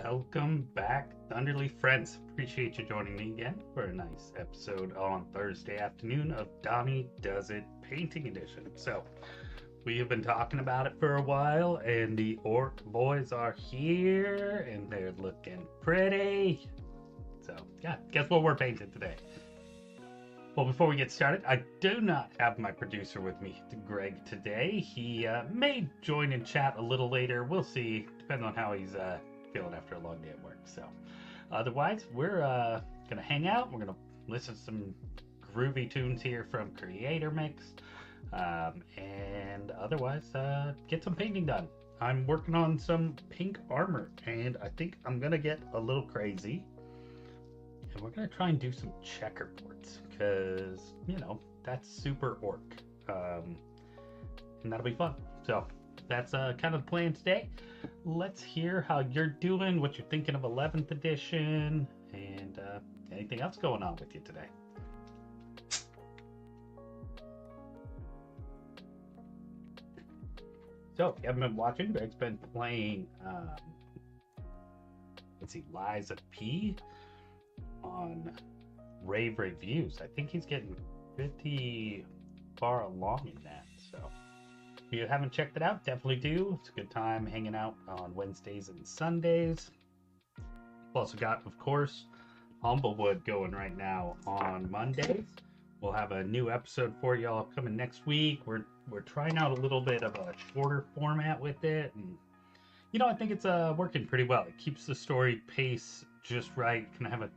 Welcome back, Thunderleaf friends. Appreciate you joining me again for a nice episode on Thursday afternoon of Donnie Does It Painting Edition. So, we have been talking about it for a while, and the Orc boys are here, and they're looking pretty. So, yeah, guess what we're painting today? Well, before we get started, I do not have my producer with me, Greg, today. He may join and chat a little later. We'll see, depending on how he's feeling after a long day at work. So, otherwise, we're gonna hang out. We're gonna listen to some groovy tunes here from Creator Mix, and otherwise, get some painting done. I'm working on some pink armor, and I think I'm gonna get a little crazy. And we're going to try and do some checkerboards because, you know, that's super orc. And that'll be fun. So that's kind of the plan today. Let's hear how you're doing, what you're thinking of 11th edition, and anything else going on with you today. So if you haven't been watching, Greg's been playing, let's see, Liza P on rave reviews. I think he's getting pretty far along in that. So if you haven't checked it out, definitely do. It's a good time hanging out on Wednesdays and Sundays. We've also got, of course, Humblewood going right now on Mondays. We'll have a new episode for y'all coming next week. We're trying out a little bit of a shorter format with it, and you know, I think it's working pretty well. It keeps the story pace just right. Can have a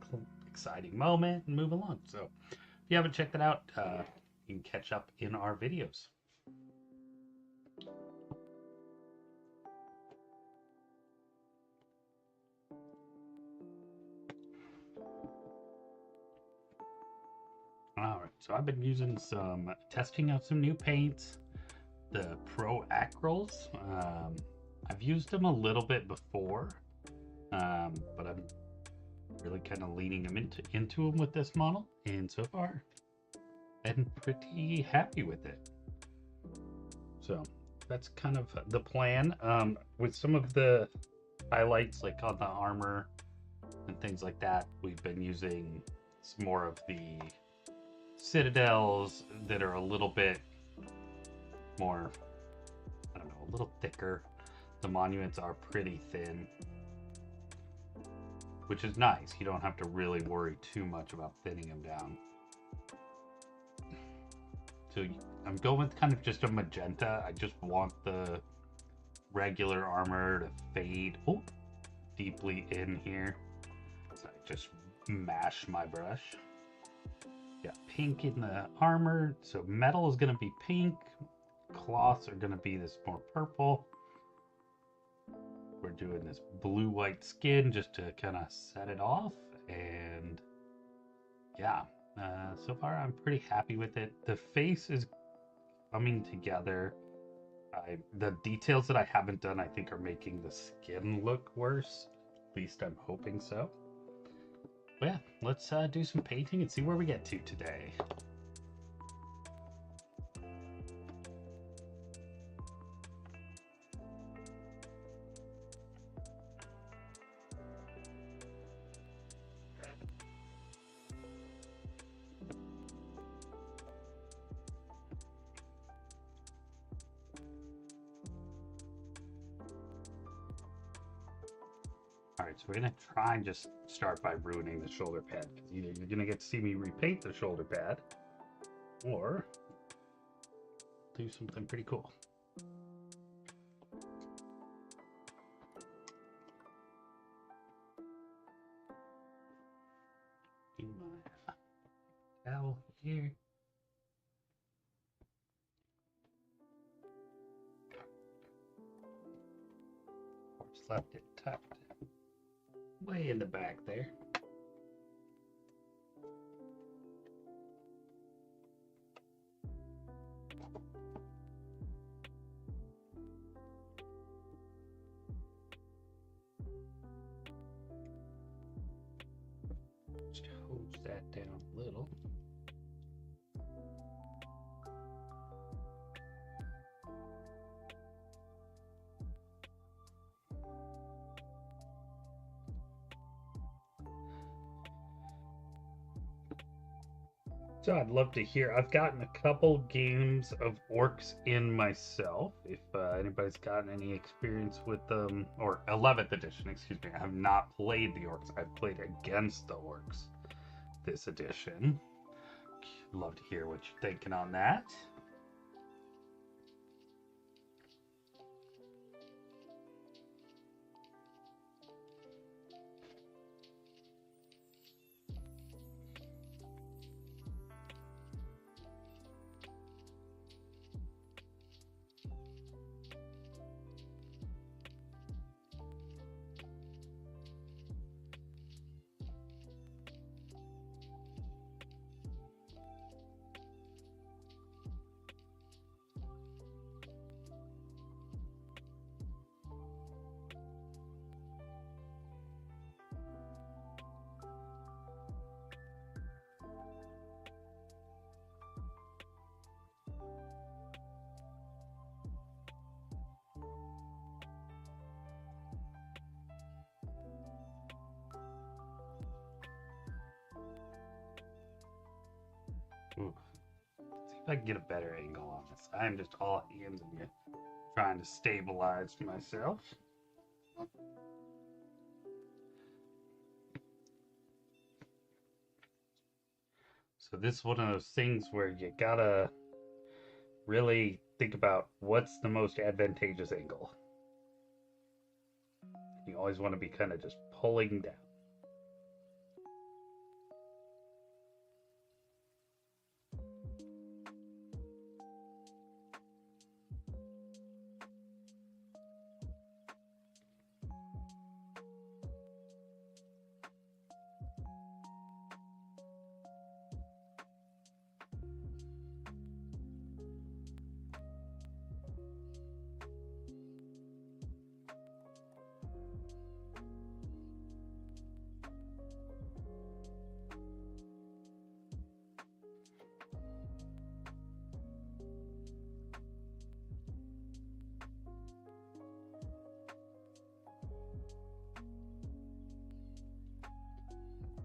exciting moment and move along. So if you haven't checked it out, you can catch up in our videos. All right, so I've been using testing out some new paints, the Pro Acryls. I've used them a little bit before, but I'm really kind of leaning them into them with this model, and so far I'm pretty happy with it. So that's kind of the plan. With some of the highlights, like on the armor and things like that, we've been using some more of the citadels that are a little bit more, I don't know, a little thicker. The monuments are pretty thin, which is nice. You don't have to really worry too much about thinning them down. So I'm going with kind of just a magenta. I just want the regular armor to fade deeply in here. So I just mash my brush. Got pink in the armor. So metal is going to be pink. Cloths are going to be this more purple. We're doing this blue-white skin just to kind of set it off, and yeah, so far I'm pretty happy with it. The face is coming together. The details that I haven't done, I think, are making the skin look worse. At least I'm hoping so. But yeah, let's do some painting and see where we get to today. Alright, so we're going to try and just start by ruining the shoulder pad, because either you're going to get to see me repaint the shoulder pad, or do something pretty cool. Do my towel here. Just left it tucked way in the back there. Just hose that down a little. So I'd love to hear. I've gotten a couple games of Orks in myself. If anybody's gotten any experience with them, or 11th edition, excuse me. I have not played the Orks. I've played against the Orks this edition. Love to hear what you're thinking on that. Ooh. See if I can get a better angle on this. I am just all hands in here trying to stabilize myself. So this is one of those things where you gotta really think about what's the most advantageous angle. You always want to be kind of just pulling down.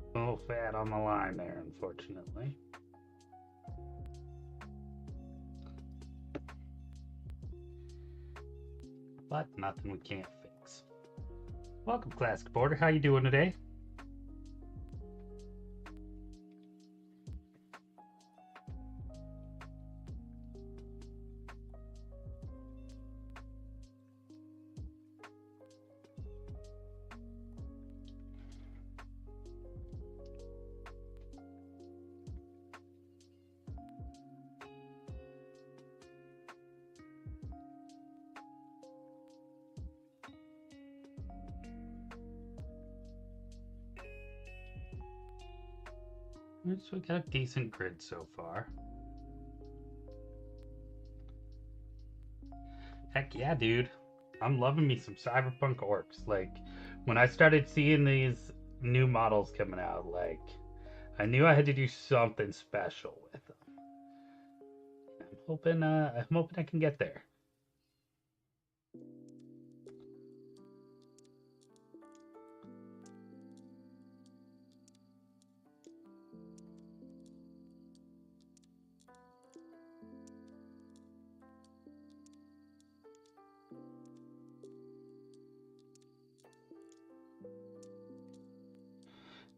A little fat on the line there, unfortunately. But nothing we can't fix. Welcome, Classic Porter. How you doing today? So we got a decent grid so far. Heck yeah, dude. I'm loving me some Cyberpunk Orks. Like, when I started seeing these new models coming out, like, I knew I had to do something special with them. I'm hoping I can get there.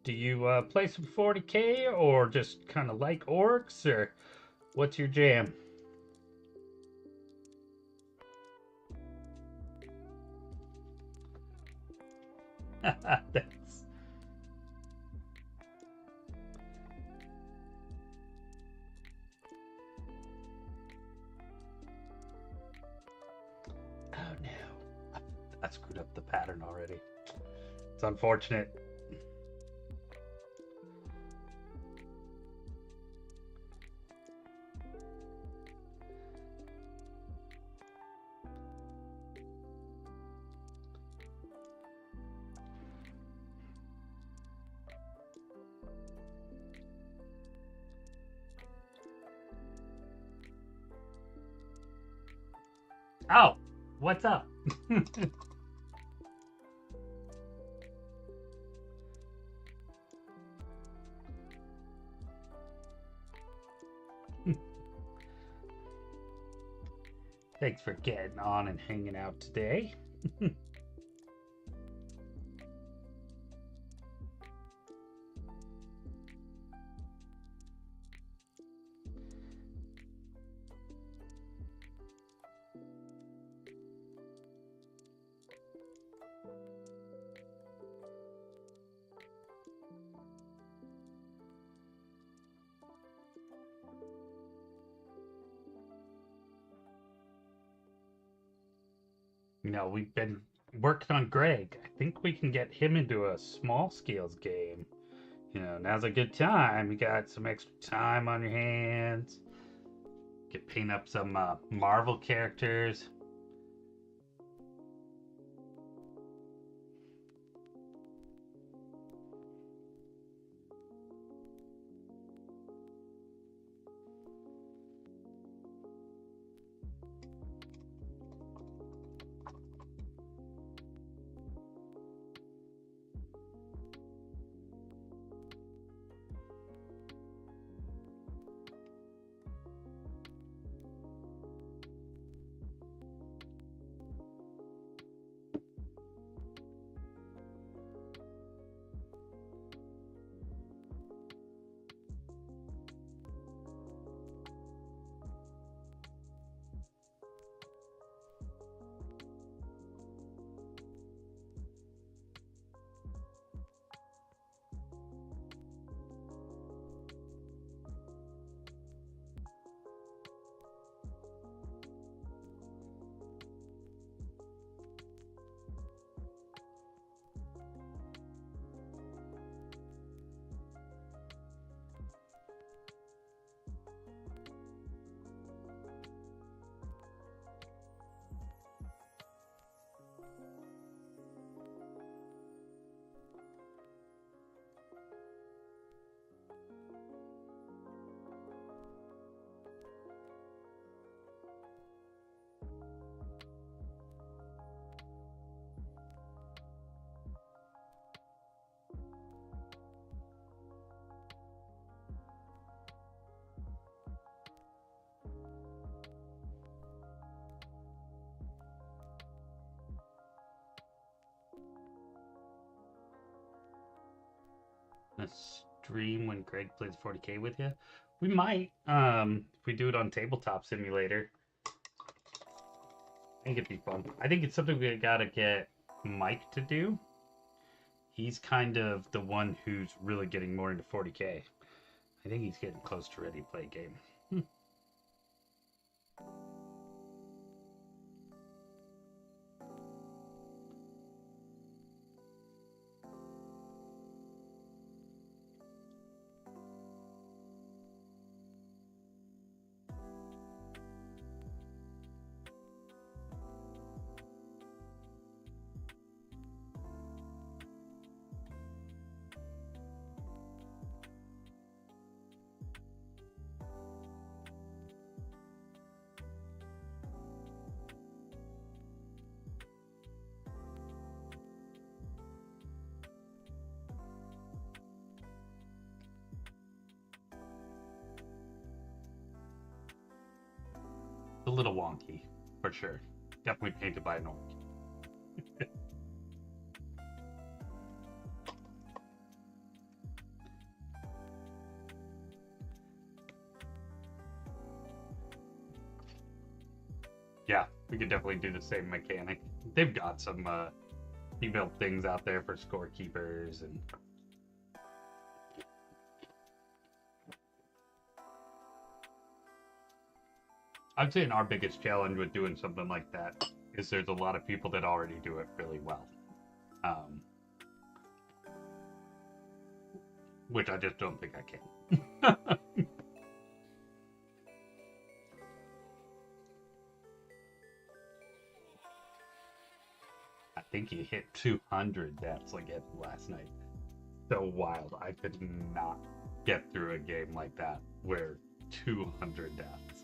Do you play some 40k or just kind of like orcs, or what's your jam? Thanks. Oh no. I screwed up the pattern already. It's unfortunate. Oh, what's up? Thanks for getting on and hanging out today. You know, we've been working on Greg. I think we can get him into a small scales game. You know, now's a good time. You got some extra time on your hands. Get paint up some Marvel characters. A stream when Greg plays 40K with you. We might, if we do it on Tabletop Simulator. I think it'd be fun. I think it's something we gotta get Mike to do. He's kind of the one who's really getting more into 40K. I think he's getting close to ready to play a game. A little wonky, for sure. Definitely painted by an orc. Yeah, we could definitely do the same mechanic. They've got some pre-built things out there for scorekeepers and I'd say our biggest challenge with doing something like that is there's a lot of people that already do it really well. Which I just don't think I can. I think he hit 200 deaths again last night. So wild. I could not get through a game like that where 200 deaths.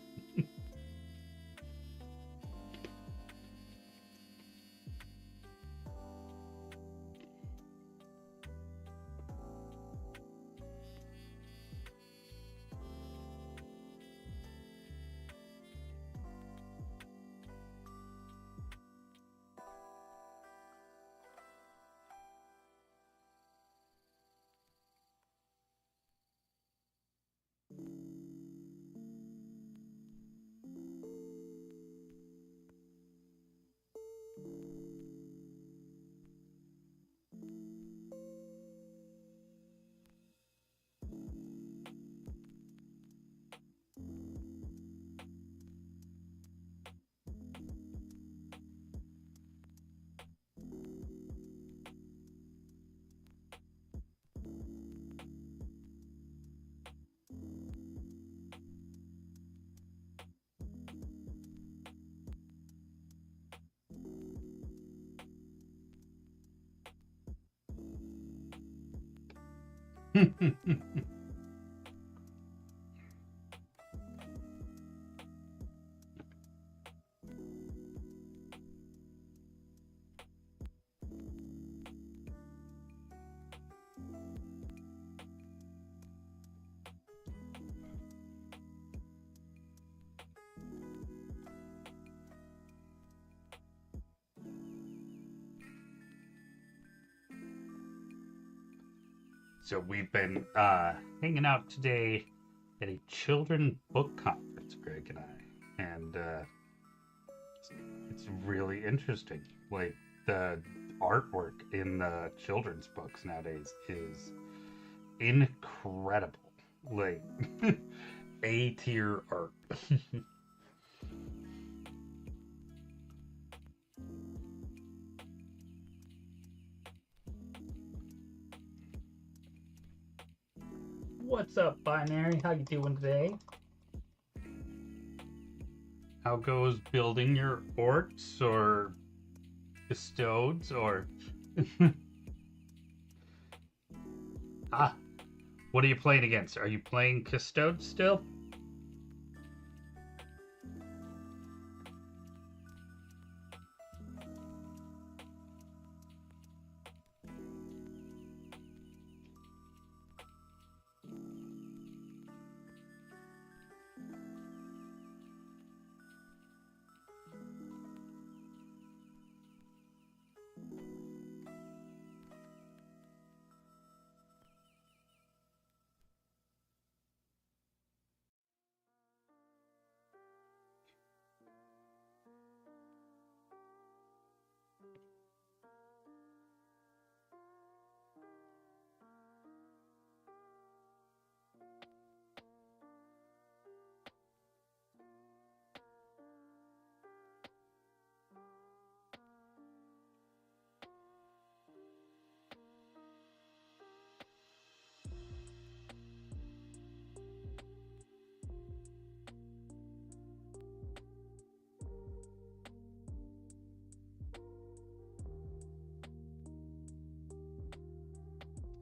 So we've been hanging out today at a children book conference, Greg and I, and it's really interesting. Like the artwork in the children's books nowadays is incredible. Like A tier art. What's up, Binary? How you doing today? How goes building your orcs or custodes or ah? What are you playing against? Are you playing custodes still?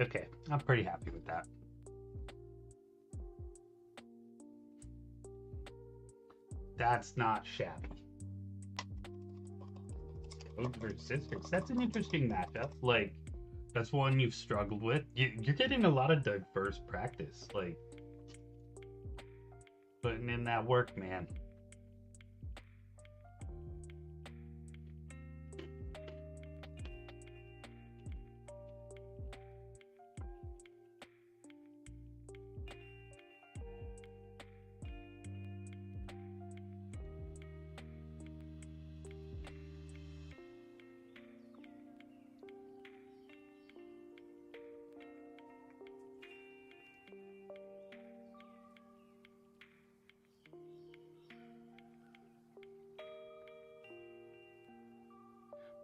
Okay, I'm pretty happy with that. That's not shabby. Code versus Sisters. That's an interesting matchup. Like, that's one you've struggled with. You're getting a lot of diverse practice. Like, putting in that work, man.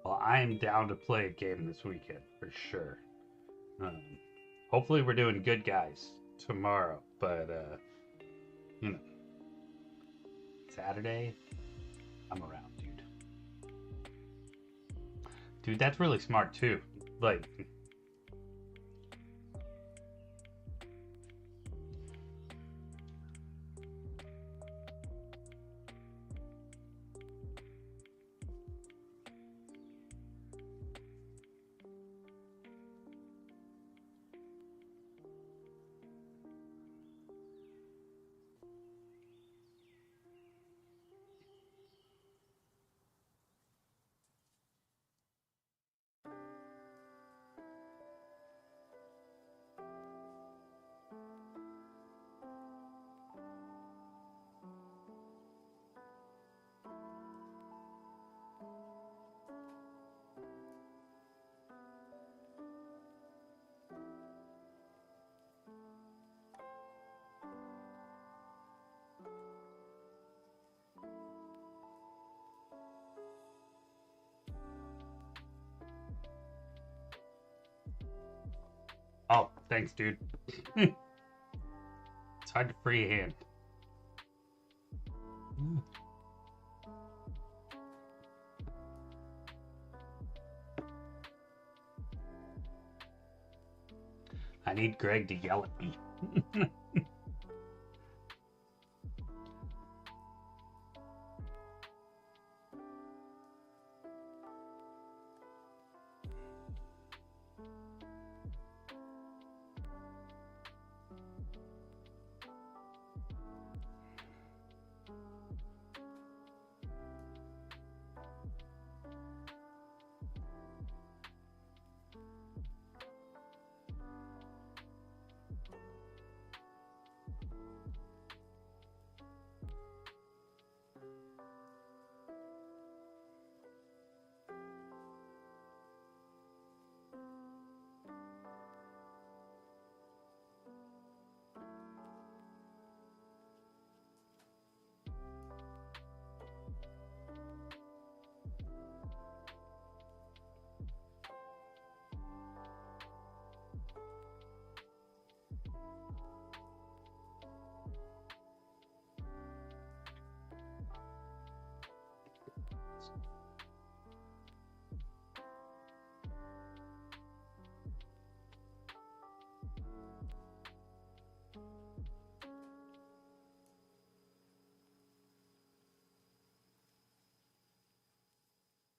Well, I am down to play a game this weekend for sure. Um, Hopefully, we're doing good guys tomorrow, but you know, Saturday, I'm around, dude. Dude, that's really smart too. Like, oh, thanks, dude. It's hard to freehand. I need Greg to yell at me.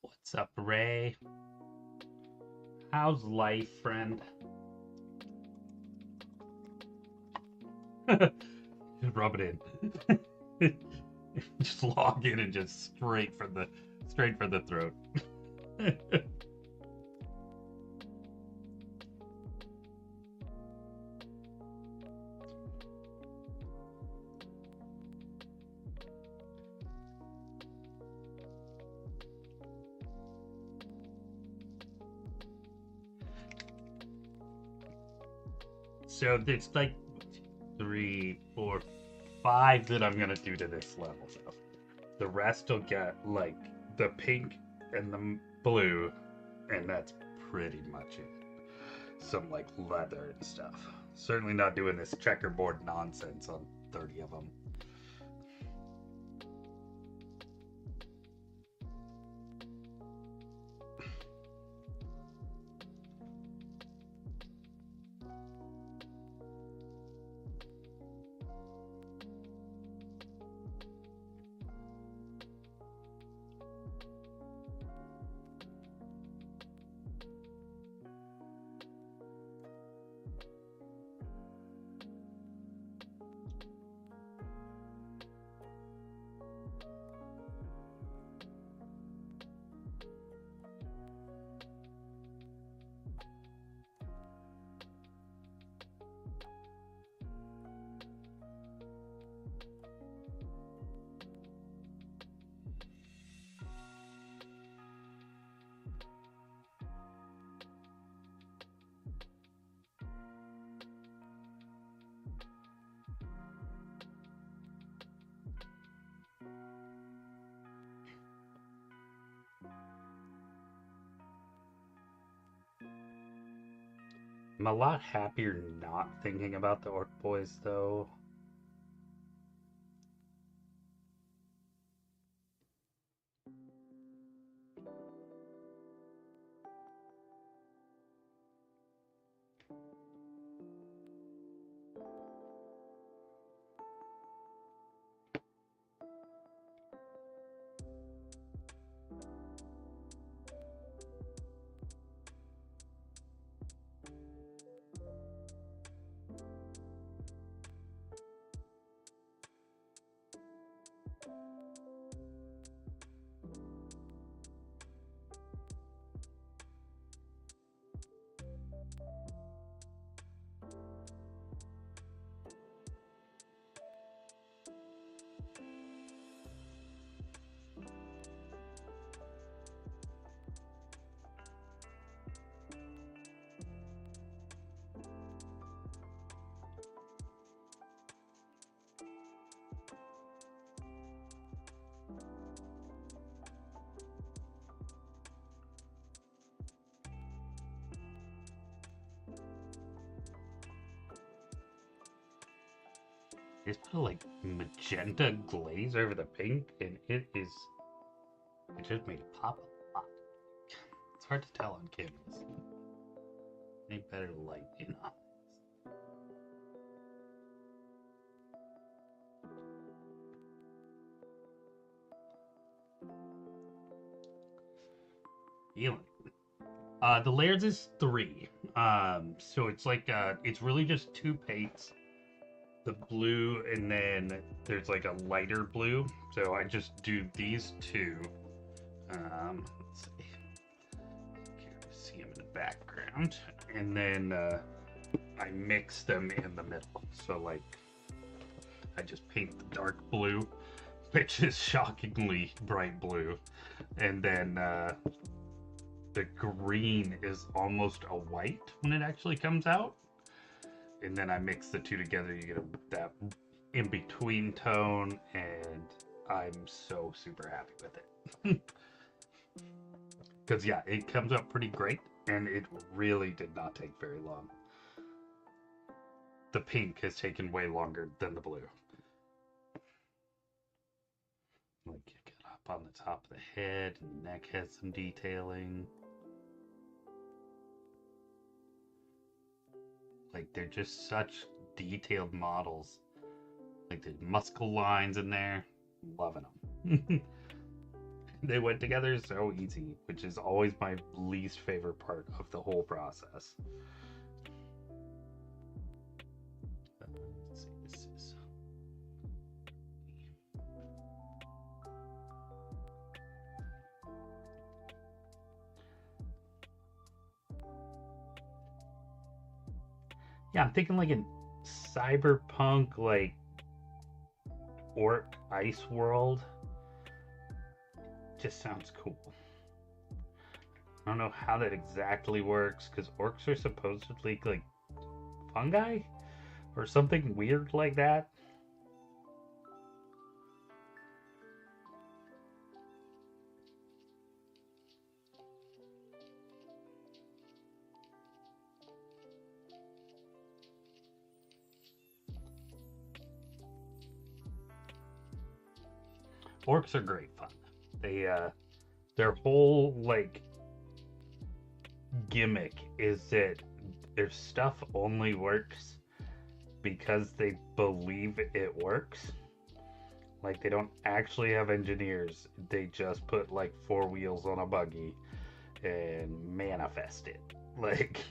What's up, Ray? How's life, friend? Just rub it in. Just log in and just straight for the throat. So there's like 3, 4, 5 that I'm gonna do to this level though. The rest will get like the pink and the blue, and that's pretty much it. Some like leather and stuff. Certainly not doing this checkerboard nonsense on 30 of them. I'm a lot happier not thinking about the Orc Boys, though. Just put like magenta glaze over the pink, and it just made it pop a lot. It's hard to tell on canvas. Need better light in on this. feeling. The layers is 3. So it's like it's really just 2 paints, the blue, and then there's like a lighter blue. So I just do these 2. Let's see. Can't see them in the background, and then I mix them in the middle. So like I just paint the dark blue, which is shockingly bright blue, and then the green is almost a white when it actually comes out, and then I mix the 2 together. You get that in between tone, and I'm so super happy with it. Because yeah, it comes out pretty great, and it really did not take very long. The pink has taken way longer than the blue. Like, you get up on the top of the head, and the neck has some detailing. Like, they're just such detailed models. Like, there's muscle lines in there. Loving them. They went together so easy, which is always my least favorite part of the whole process. Let's see, this is... Yeah, I'm thinking like in Cyberpunk, like Orc Ice World. Just sounds cool. I don't know how that exactly works, because orcs are supposedly like fungi or something weird like that. Orcs are great fun. They their whole like gimmick is that their stuff only works because they believe it works. Like, they don't actually have engineers. They just put like 4 wheels on a buggy and manifest it. Like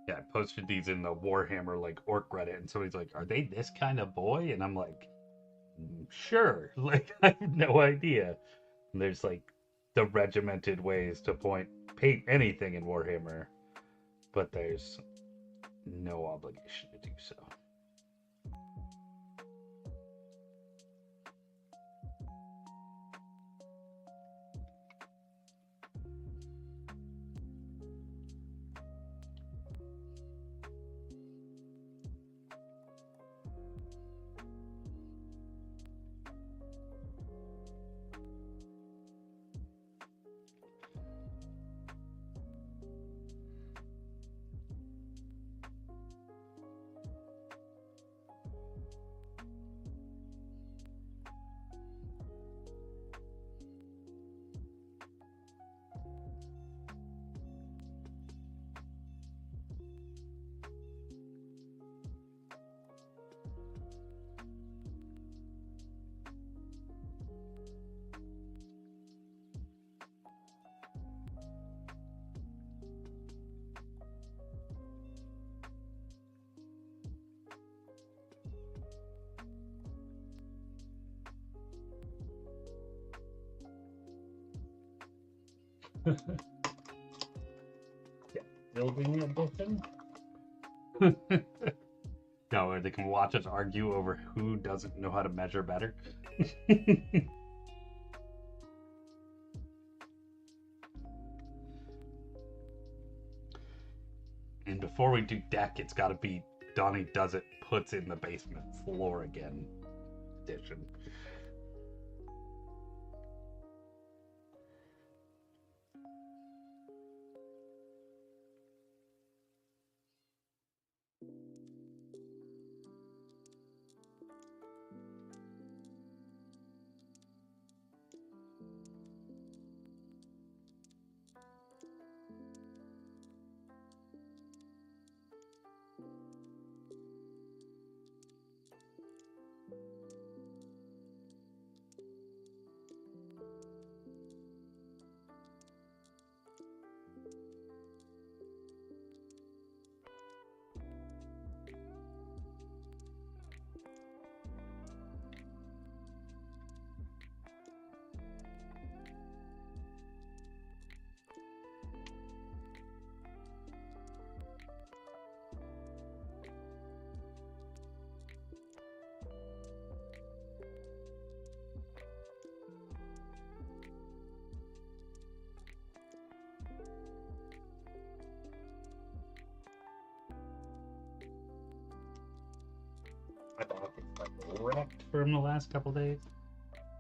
yeah, I posted these in the Warhammer like Orc Reddit, and somebody's like, "Are they this kind of boy?" And I'm like, "Sure." Like, I have no idea. And there's like the regimented ways to paint anything in Warhammer, but there's no obligation to do so. Yeah, building edition. No, or they can watch us argue over who doesn't know how to measure better. And before we do deck, it's got to be Donnie Does It Puts in the Basement Floor Again edition. My dog is like wrecked from the last couple days.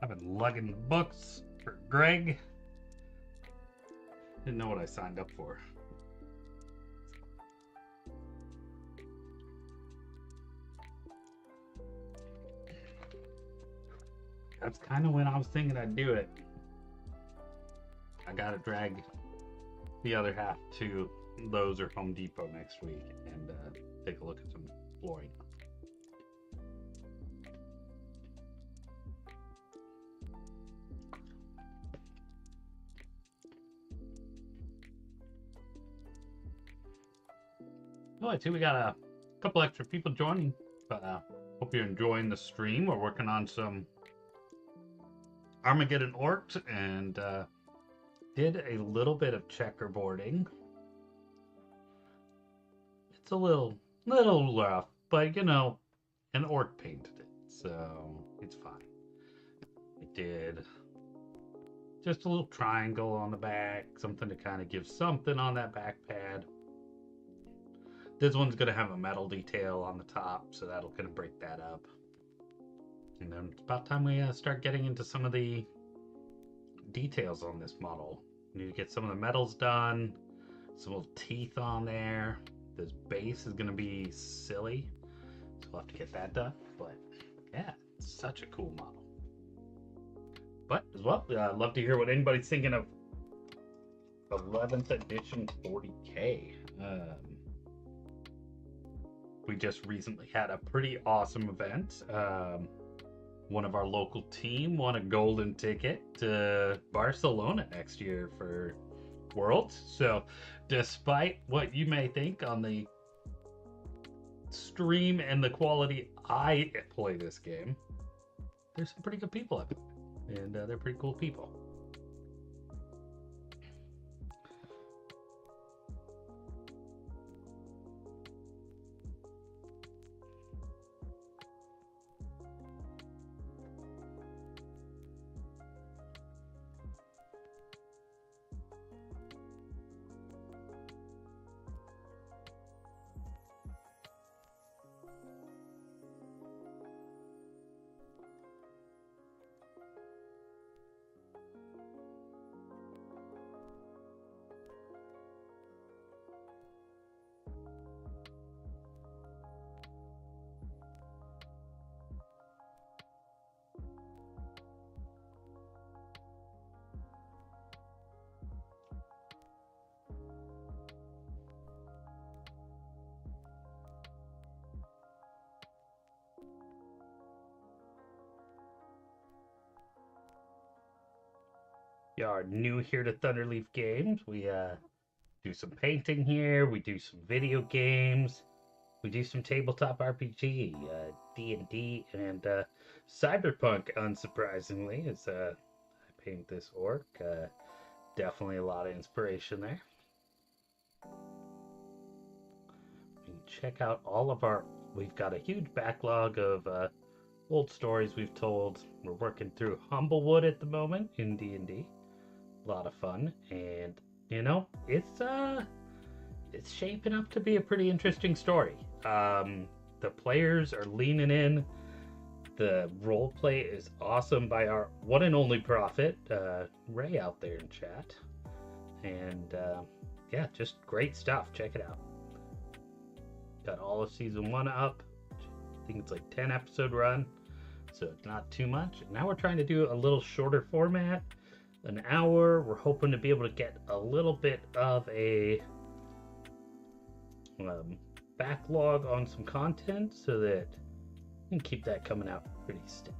I've been lugging books for Greg. Didn't know what I signed up for. That's kind of when I was thinking I'd do it. I gotta drag the other half to Lowe's or Home Depot next week and take a look at some flooring. Oh, I see we got a couple extra people joining, but hope you're enjoying the stream. We're working on some Armegeddon Orks and did a little bit of checkerboarding. It's a little rough, but you know, an orc painted it, so it's fine. We did just a little triangle on the back, something to kind of give something on that back pad. This one's going to have a metal detail on the top, so that'll kind of break that up. And then it's about time we start getting into some of the details on this model. We need to get some of the metals done, some little teeth on there. This base is going to be silly, so we'll have to get that done. But yeah, it's such a cool model. But as well, I'd love to hear what anybody's thinking of 11th edition 40K. We just recently had a pretty awesome event. One of our local team won a golden ticket to Barcelona next year for Worlds. So despite what you may think on the stream and the quality I play this game, there's some pretty good people up there, and they're pretty cool people. You are new here to Thunderleaf Games. We do some painting here. We do some video games. We do some tabletop RPG, D&D, and Cyberpunk, unsurprisingly, as I paint this orc. Definitely a lot of inspiration there. You can check out all of our... We've got a huge backlog of old stories we've told. We're working through Humblewood at the moment in D&D. A lot of fun, and you know, it's it's shaping up to be a pretty interesting story. The players are leaning in. The role play is awesome by our one and only prophet, Ray, out there in chat. And yeah, just great stuff. Check it out. Got all of season 1 up. I think it's like 10 episode run, so it's not too much. Now we're trying to do a little shorter format, an hour. We're hoping to be able to get a little bit of a backlog on some content so that we can keep that coming out pretty steady.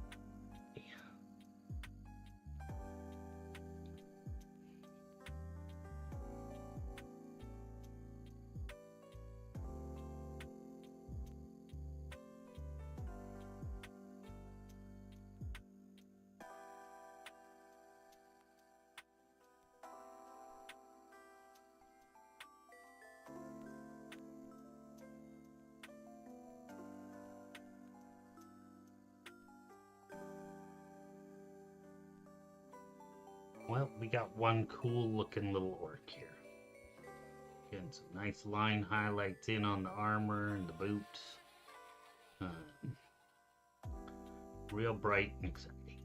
Well, we got one cool looking little orc here. Getting some nice line highlights in on the armor and the boots. Real bright and exciting.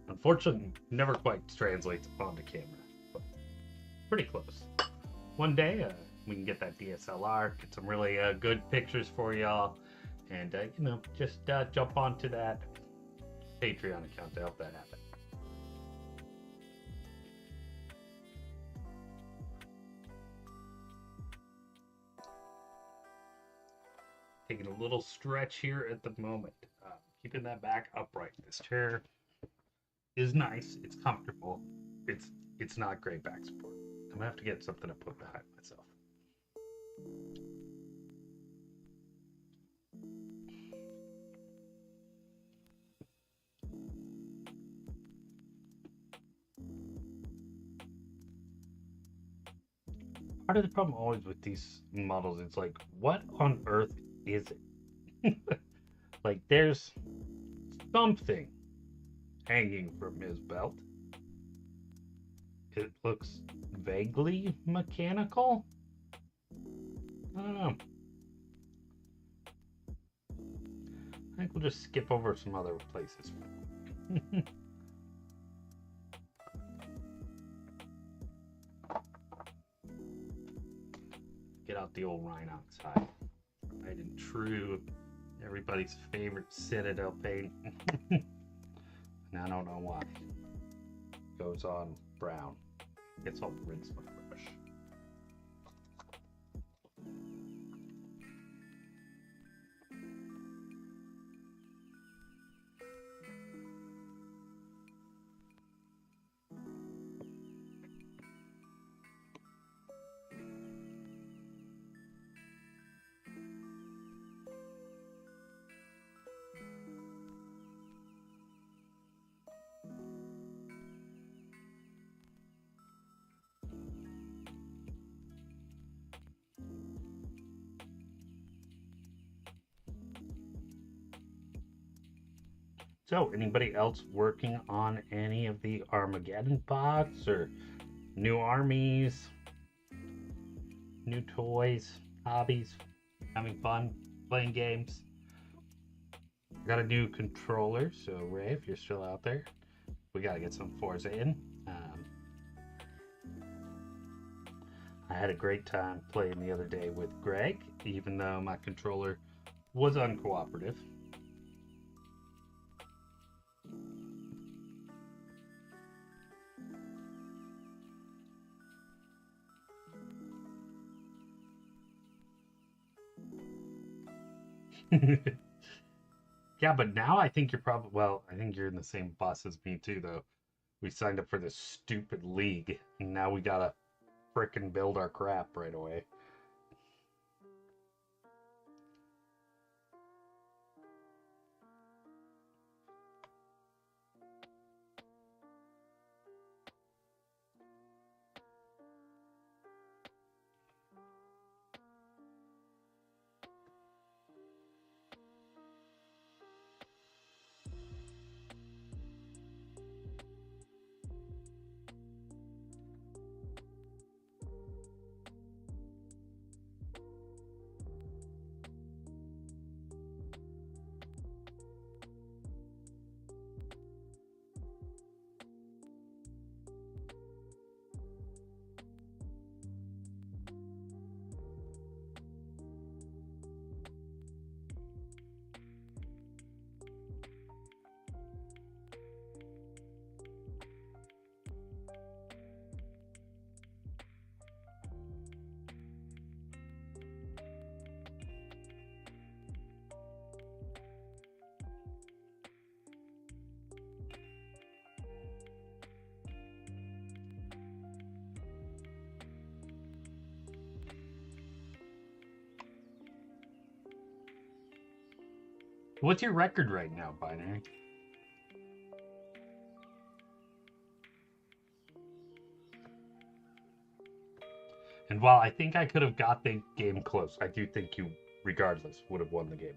Unfortunately, never quite translates onto camera, but pretty close. One day, we can get that DSLR, get some really good pictures for y'all, and you know, just jump onto that Patreon account to help that happen. Taking a little stretch here at the moment. Keeping that back upright. This chair is nice. It's comfortable. It's not great back support. I'm gonna have to get something to put behind myself. Part of the problem always with these models, it's like, what on earth is it? Like, there's something hanging from his belt. It looks vaguely mechanical. I don't know. I think we'll just skip over some other places. Get out the old Rhinox hide. Right and true. Everybody's favorite Citadel paint. And I don't know why. Goes on brown. Gets all rinsed my brush. So, anybody else working on any of the Armegeddon box or new armies, new toys, hobbies, having fun, playing games? Got a new controller, so Ray, if you're still out there, we gotta get some Forza in. I had a great time playing the other day with Greg, even though my controller was uncooperative. Yeah, but now I think you're probably, well, I think you're in the same bus as me too, though. We signed up for this stupid league, and now we gotta frickin' build our crap right away. What's your record right now, Binary? And while I think I could have got the game close, I do think you, regardless, would have won the game.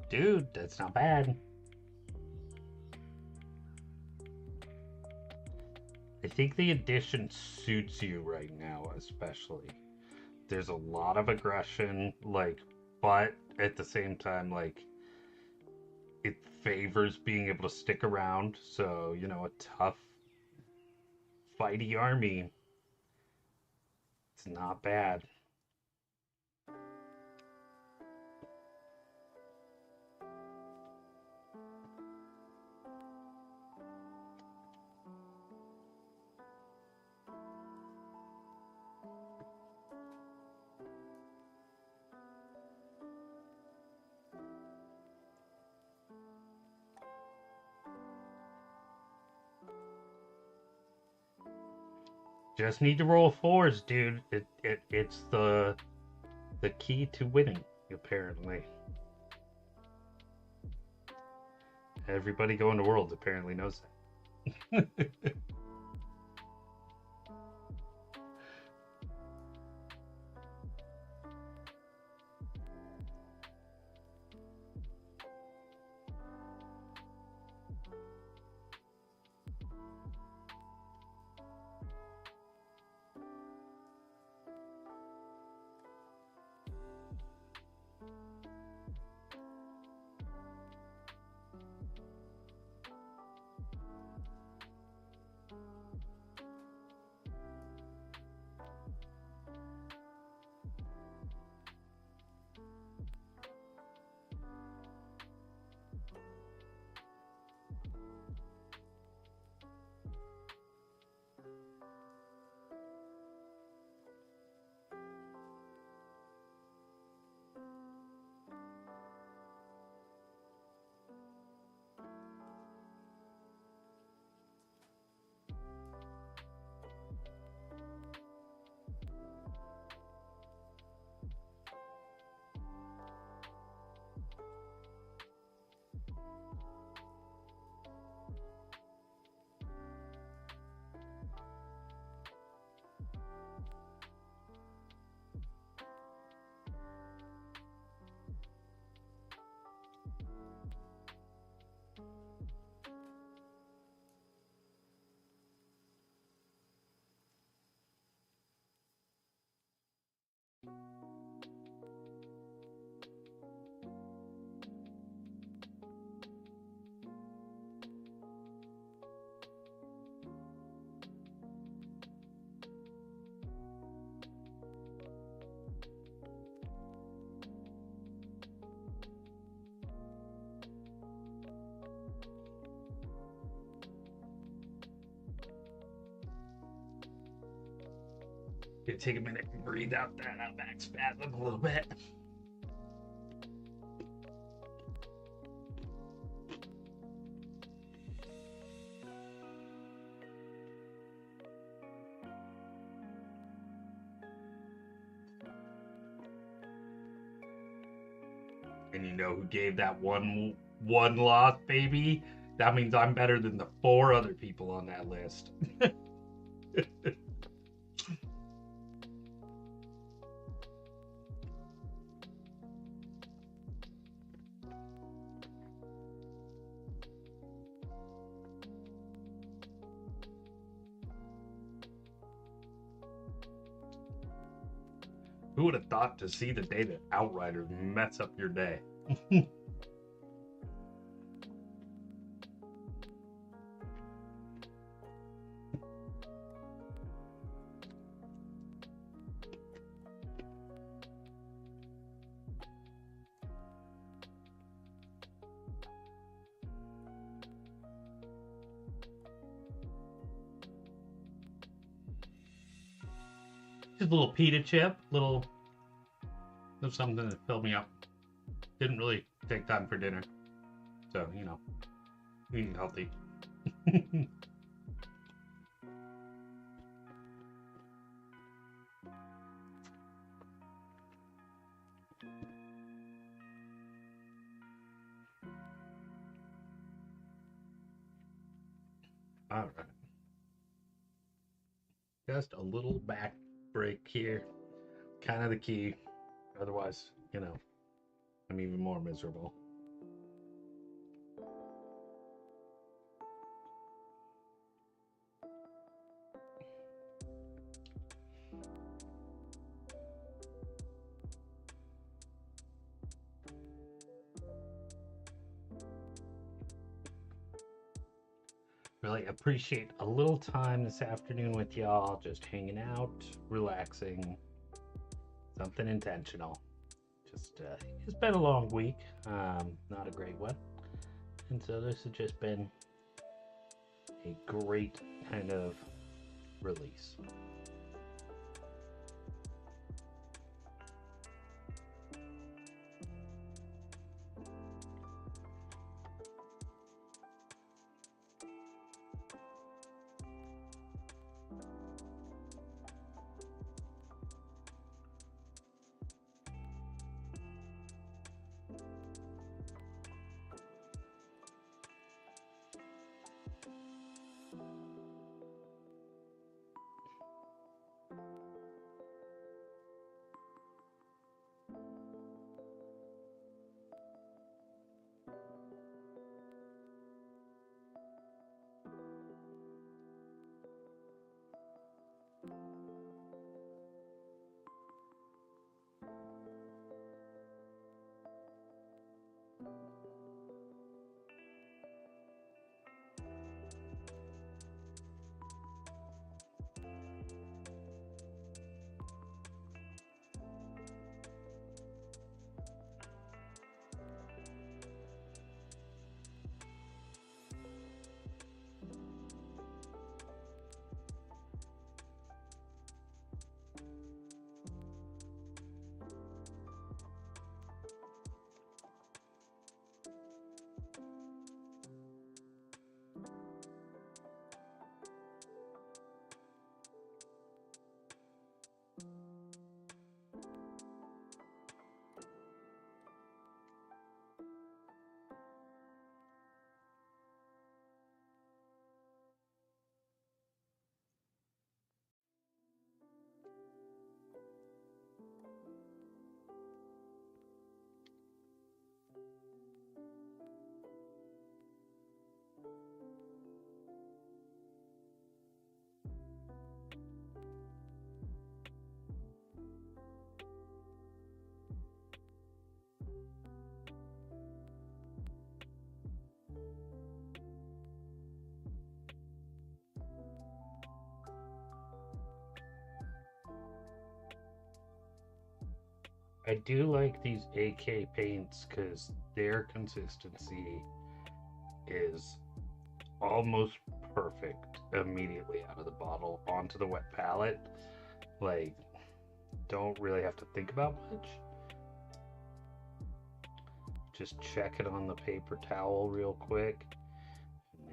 Dude, that's not bad. I think the addition suits you right now, especially. There's a lot of aggression, like, but at the same time, like, it favors being able to stick around. So, you know, a tough, fighty army, it's not bad. Just need to roll fours, dude. It's the key to winning, apparently. Everybody going to Worlds apparently knows that. Gonna take a minute and breathe out that back spasm a little bit. And you know who gave that one loss, baby? That means I'm better than the 4 other people on that list. Who would have thought to see the day that Outriders mess up your day? Just a little pita chip, little something to fill me up. didn't really take time for dinner. So, you know, eating healthy. All right. Just a little back break here. Kind of the key. Otherwise, you know, I'm even more miserable. Really appreciate a little time this afternoon with y'all, just hanging out, relaxing, something intentional. Just it's been a long week, not a great one, and so this has just been a great kind of release. I do like these AK paints because their consistency is almost perfect immediately out of the bottle onto the wet palette. Like, don't really have to think about much. Just check it on the paper towel real quick.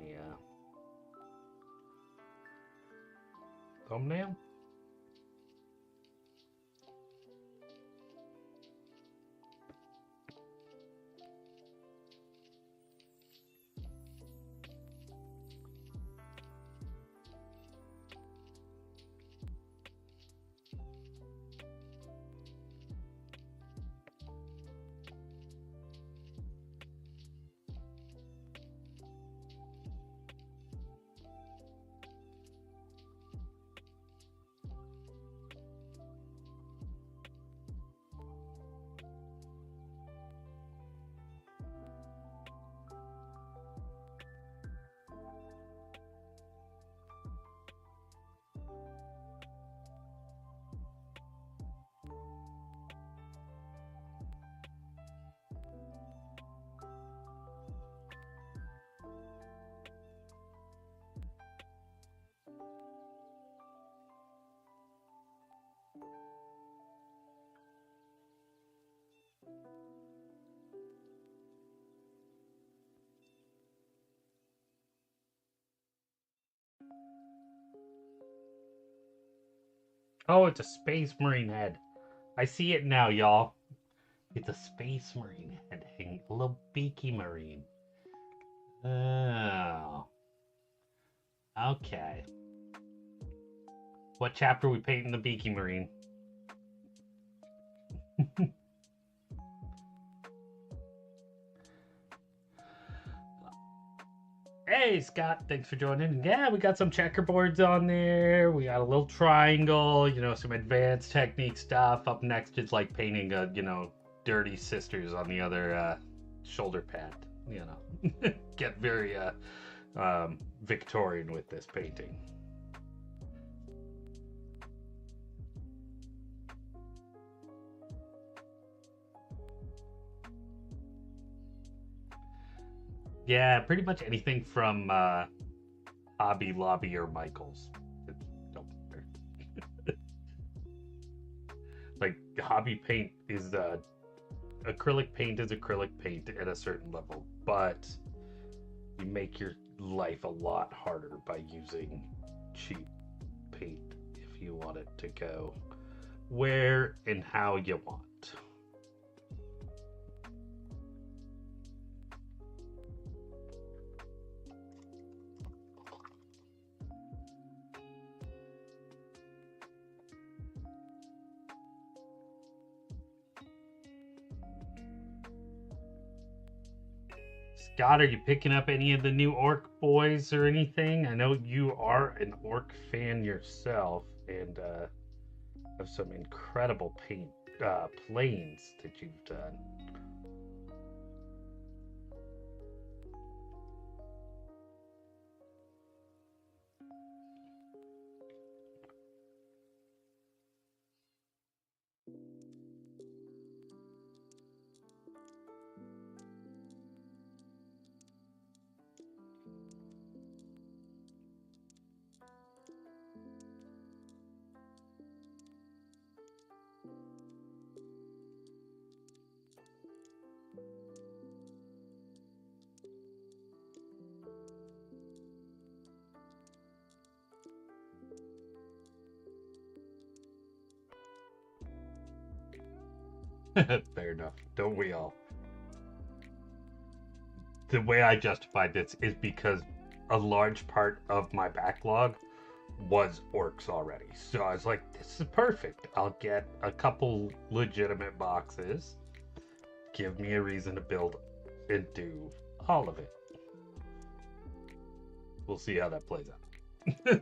And the thumbnail. Oh, it's a Space Marine head. I see it now, y'all. It's a Space Marine head, a little beaky Marine. Oh. Okay. What chapter are we painting the beaky Marine? Hey, Scott, thanks for joining. Yeah, we got some checkerboards on there. We got a little triangle, some advanced technique stuff. Up next is like painting a, dirty sisters on the other shoulder pad. Get very Victorian with this painting. Yeah, pretty much anything from Hobby Lobby or Michaels. Like hobby paint is acrylic paint is acrylic paint at a certain level, but you make your life a lot harder by using cheap paint if you want it to go where and how you want. Scott, are you picking up any of the new Ork boys or anything? I know you are an Ork fan yourself and have some incredible paint planes that you've done. Fair enough. Don't we all? The way I justified this is because a large part of my backlog was Orks already. So I was like, this is perfect. I'll get a couple legitimate boxes. Give me a reason to build and do all of it. We'll see how that plays out.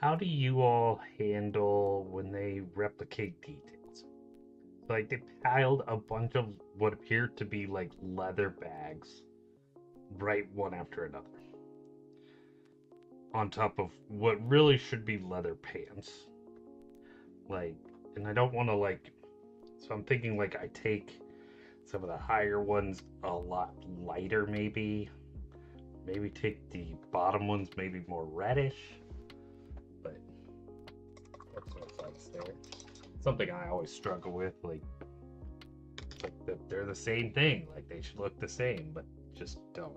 How do you all handle when they replicate details? Like they piled a bunch of what appeared to be like leather bags right one after another on top of what really should be leather pants. Like, and I don't want to like, so I'm thinking like I take some of the higher ones a lot lighter, maybe take the bottom ones maybe more reddish, but that's no thoughts there. Something I always struggle with, like they're the same thing, like they should look the same, but just don't.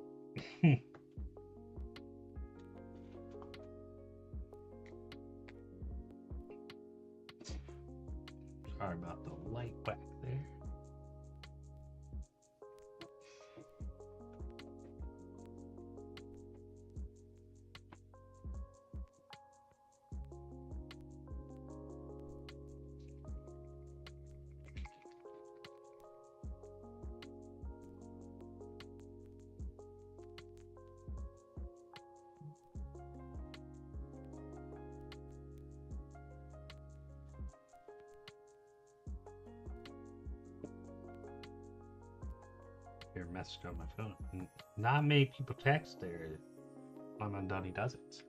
Sorry about the light back there. Your message on my phone. Not many people text there. My man Donnie does it.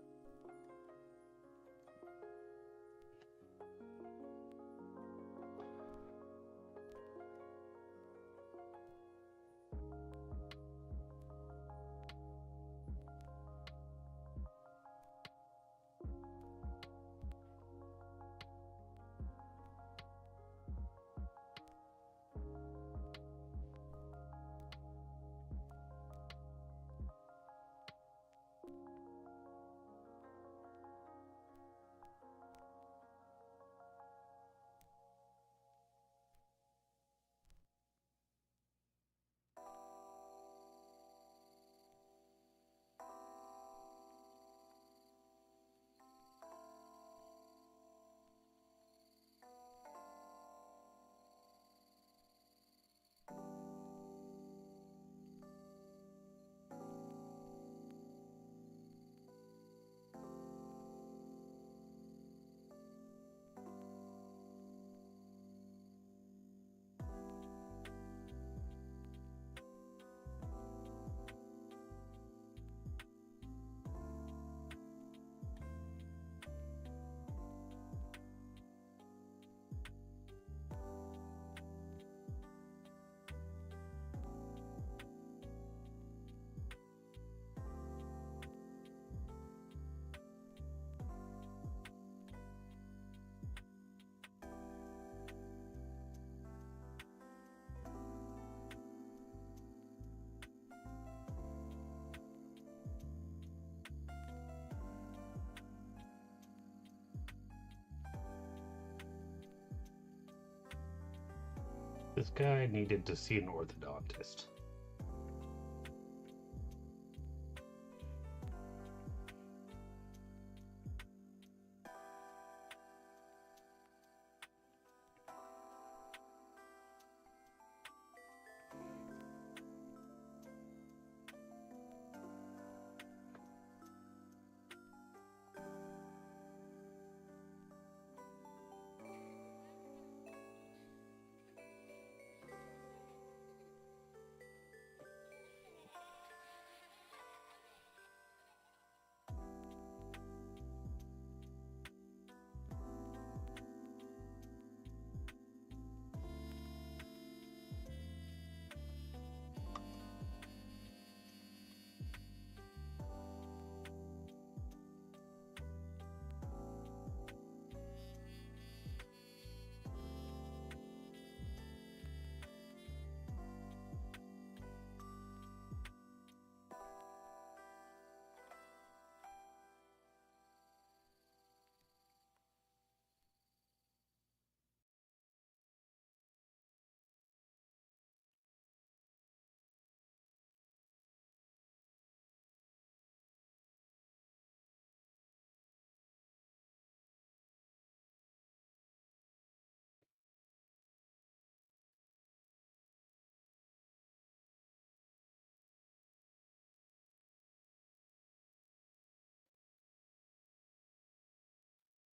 This guy needed to see an orthodontist.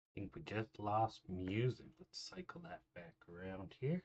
I think we just lost music. Let's cycle that back around here.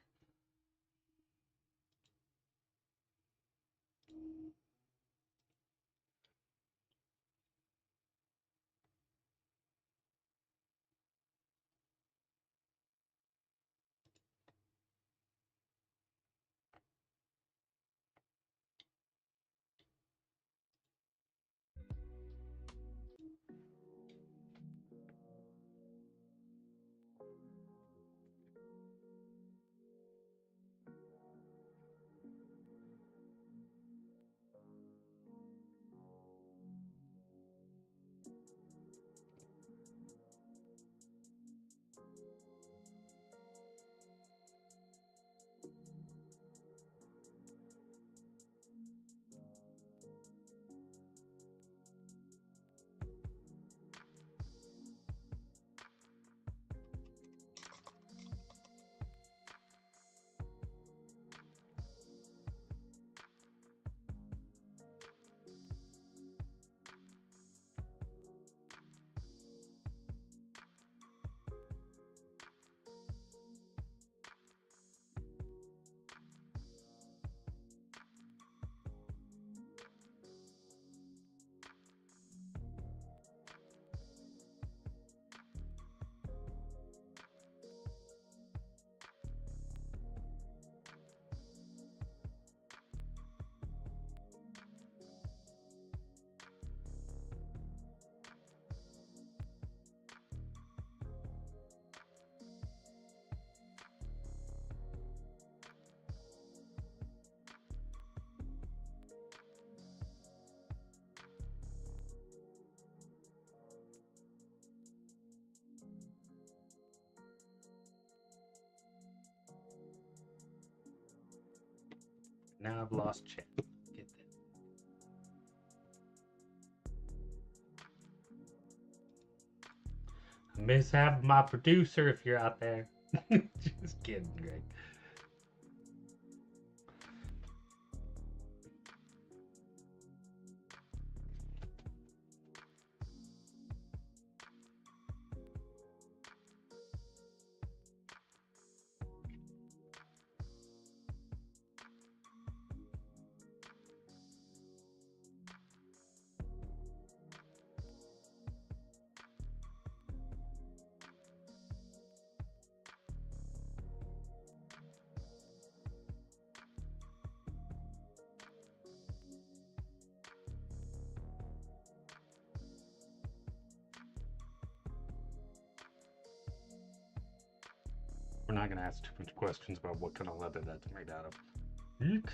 Now I've lost chance. Get that. I miss having my producer if you're out there. Just kidding, Greg. We're not going to ask too much questions about what kind of leather that's made out of. Eek.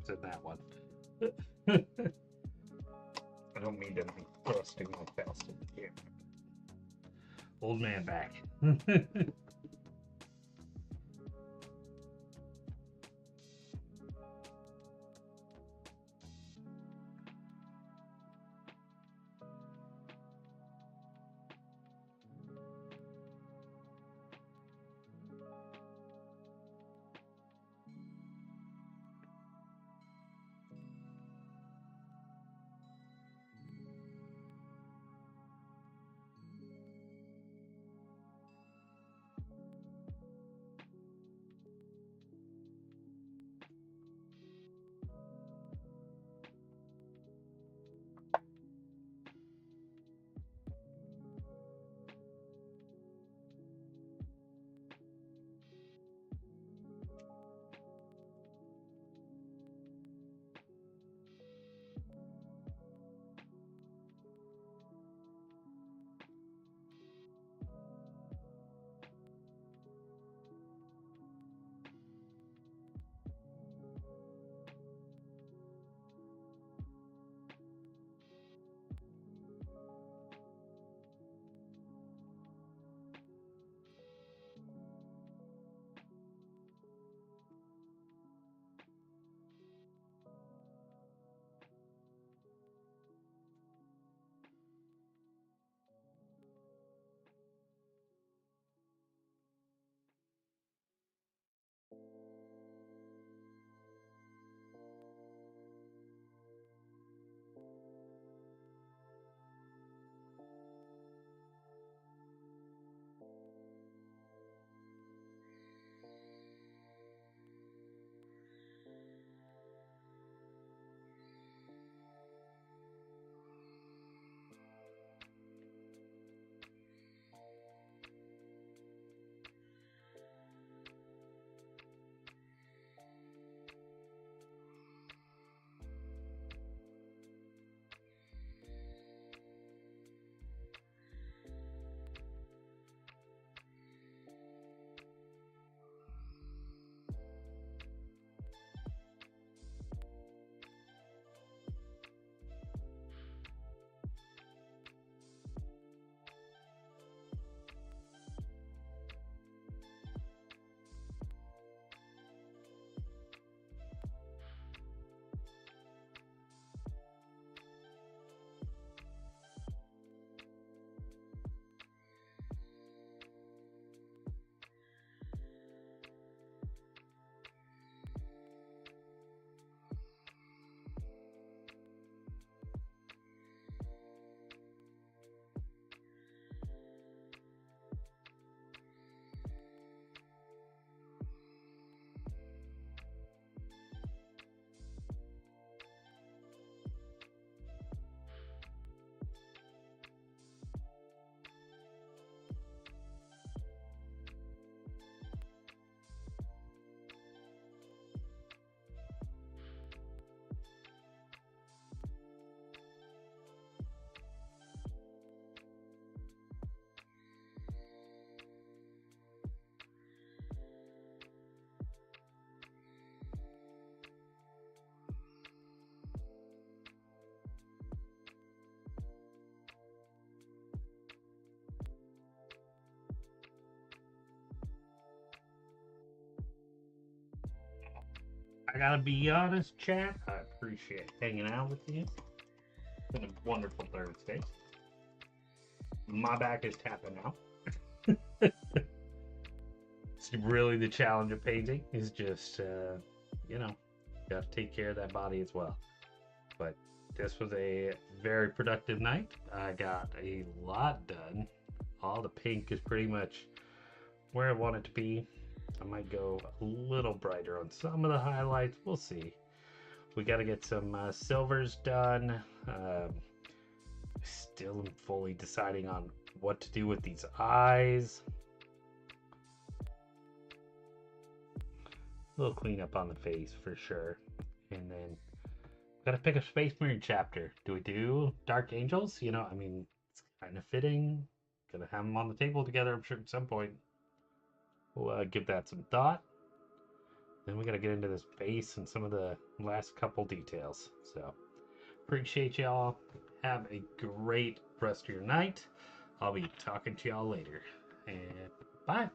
in that one. I don't mean to be thrusting my fast in here. Old man back. I gotta be honest, chat. I appreciate hanging out with you. It's been a wonderful Thursday. My back is tapping out. It's really the challenge of painting is just, you know, you have to take care of that body as well. But this was a very productive night. I got a lot done. All the pink is pretty much where I want it to be. I might go a little brighter on some of the highlights. We'll see. We got to get some silvers done. Still fully deciding on what to do with these eyes. A little cleanup on the face for sure. And then got to pick a Space Marine chapter. Do we do Dark Angels? You know, I mean, it's kind of fitting. Gonna have them on the table together, I'm sure, at some point. We'll give that some thought. Then we got to get into this base and some of the last couple details. So appreciate y'all. Have a great rest of your night. I'll be talking to y'all later. And bye.